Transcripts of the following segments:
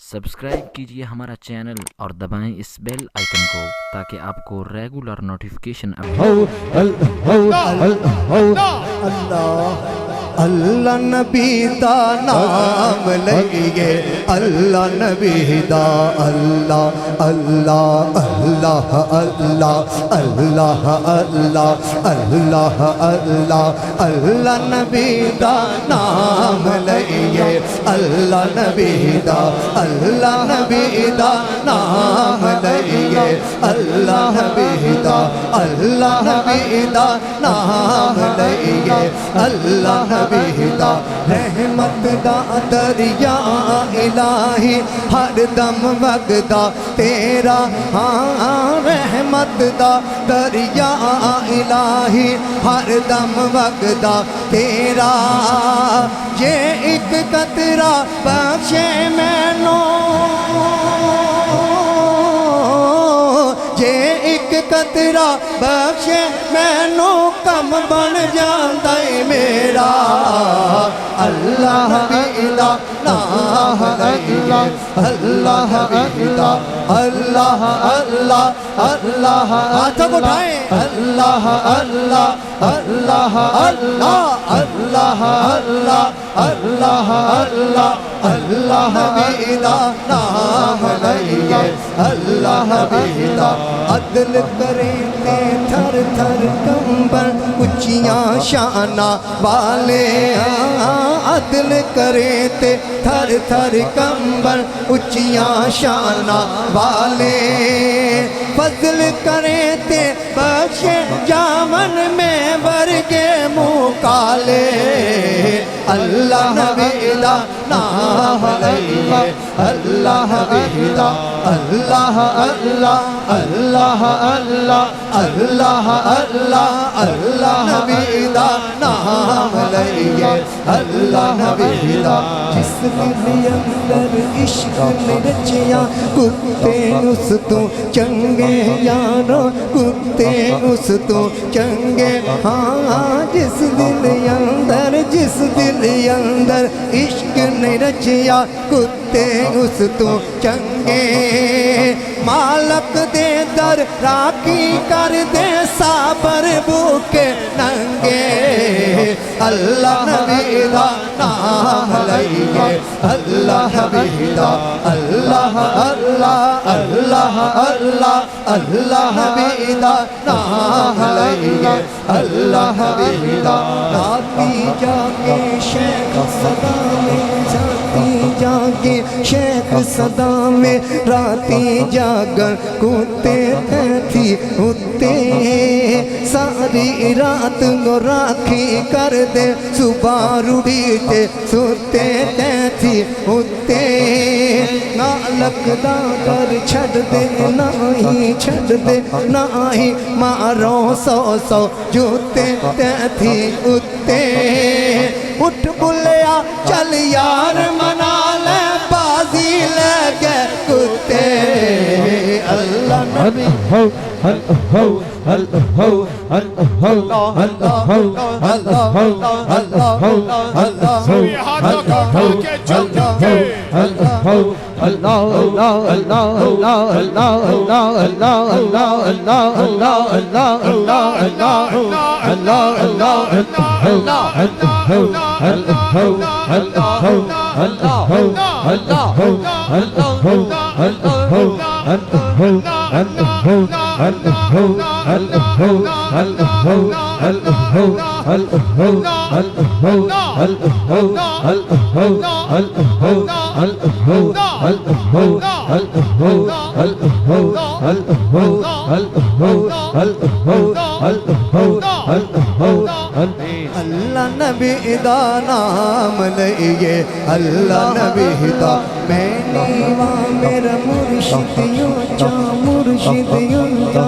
subscribe کیجئے ہمارا channel اور دبائیں اس بیل آئیکن کو تاکہ آپ کو ریگولر نوٹیفیکیشن اللہ نبی دا نام لئیے اللہ نبی دا اللہ اللہ اللہ اللہ اللہ اللہ اللہ اللہ اللہ نبی دا نام لئیے اللہ نبی دا اللہ نبی دا نام لئیے اللہ نبی دا اللہ نبی دا نام لئیے اللہ نبی دا رحمت دا دریا الہی ہر دم وگدا تیرا رحمت دا دریا الہی ہر دم وگدا تیرا یہ ایک قطرہ بخشے مینوں یہ ایک قطرہ بخشے مینوں کم بن جاندا ہے میرا اللہ بیدا نام لئیے اللہ بیدا اللہ اللہ اللہ ہاتھوں کو اٹھائیں اللہ اللہ اللہ اللہ اللہ اللہ اللہ اللہ اللہ بیدا نام لئیے اللہ بیدا عدل کریں تے تھر تھر کمبر اچیاں شانہ والے عدل کریں تے تھر تھر کمبر اچیاں شانہ والے فضل کریں تے بخشے جامن میں ورگے مکالے اللہ نبی دا نام لئیے اللہ بیدا اللہ اللہ اللہ اللہ اللہ اللہ اللہ بیدا نام لئیے اللہ بیدا جس دل اندر عشق نے رچیا کتے اس تو چنگے یارو کتے اس تو چنگے جس دل اندر عشق نے رچیا کتے اس تو چنگے مالک دے در راکی کر دے صابر بھوکے ننگے اللہ نبی دا نام لئیے اللہ بیدا اللہ اللہ اللہ اللہ اللہ بیدا نام لئیے اللہ بیدا راتی جاگے شیخ صدا میں جاتی جاگے شیخ صدا میں راتی جاگر کتے تھی اتے ساری رات گو راکھی کر دے صبح روڑیتے ستے تھی اتے نالک دا کر چھڑ دے ناہی چھڑ دے ناہی مارو سو سو جوتے تھی اتے اٹھ بلیا چل یار منا لے بازی لے گئے کتے اللہ نبی اللہ نبی دا نام لئیے اللہ نبی دا میں نیوا میرا مرشد یوں چا مرشد یوں چا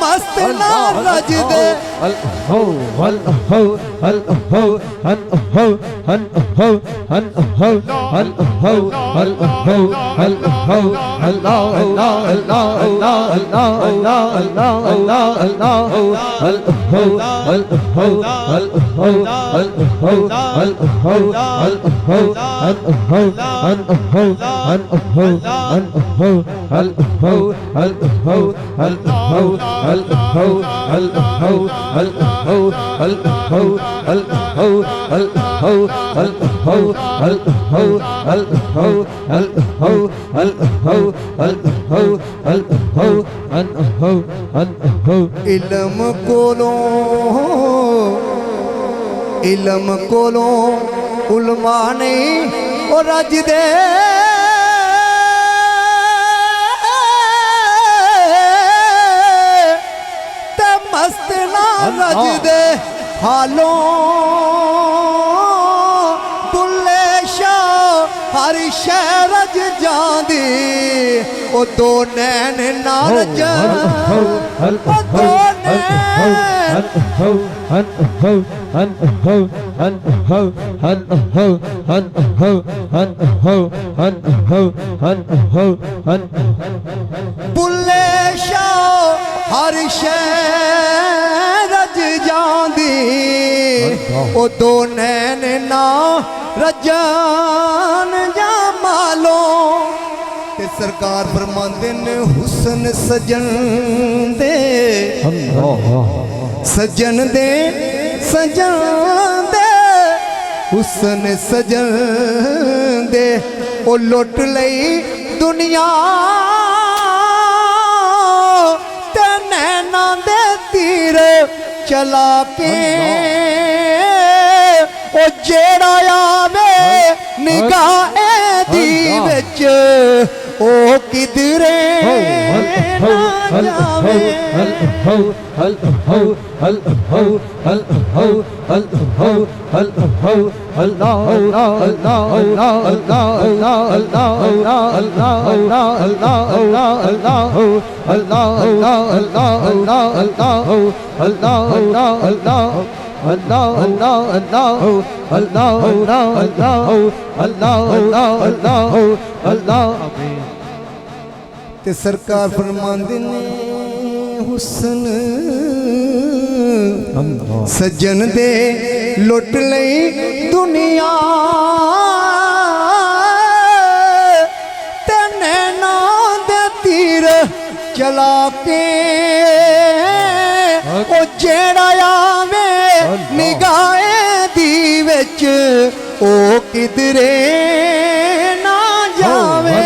مست نہ رج دے علم کولوں علماء نہیں اور رج دے تے مست نہ رج دے حالوں بلے شاہ ہر شے رج جاندی او دو نین نہ رجن او دو نین بلے شاہ ہر شے رج جاندی او دو نین نہ رجان جمالوں تے سرکار فرماندے نے حسن سجن دے سجن دے سجن دے حسن سجن دے او لٹ لئی دنیا تے نینا دے تیر چلا کے او جیڑا آوے نگاہ دی وچ او کدرے نہ جاوے تے سرکار فرماندے نے حسن سجن دے لٹ لئی دنیا تے نینا دے تیر چلا کے او جیڑا آوے نگاہ دی وچ او کدرے نہ جاوے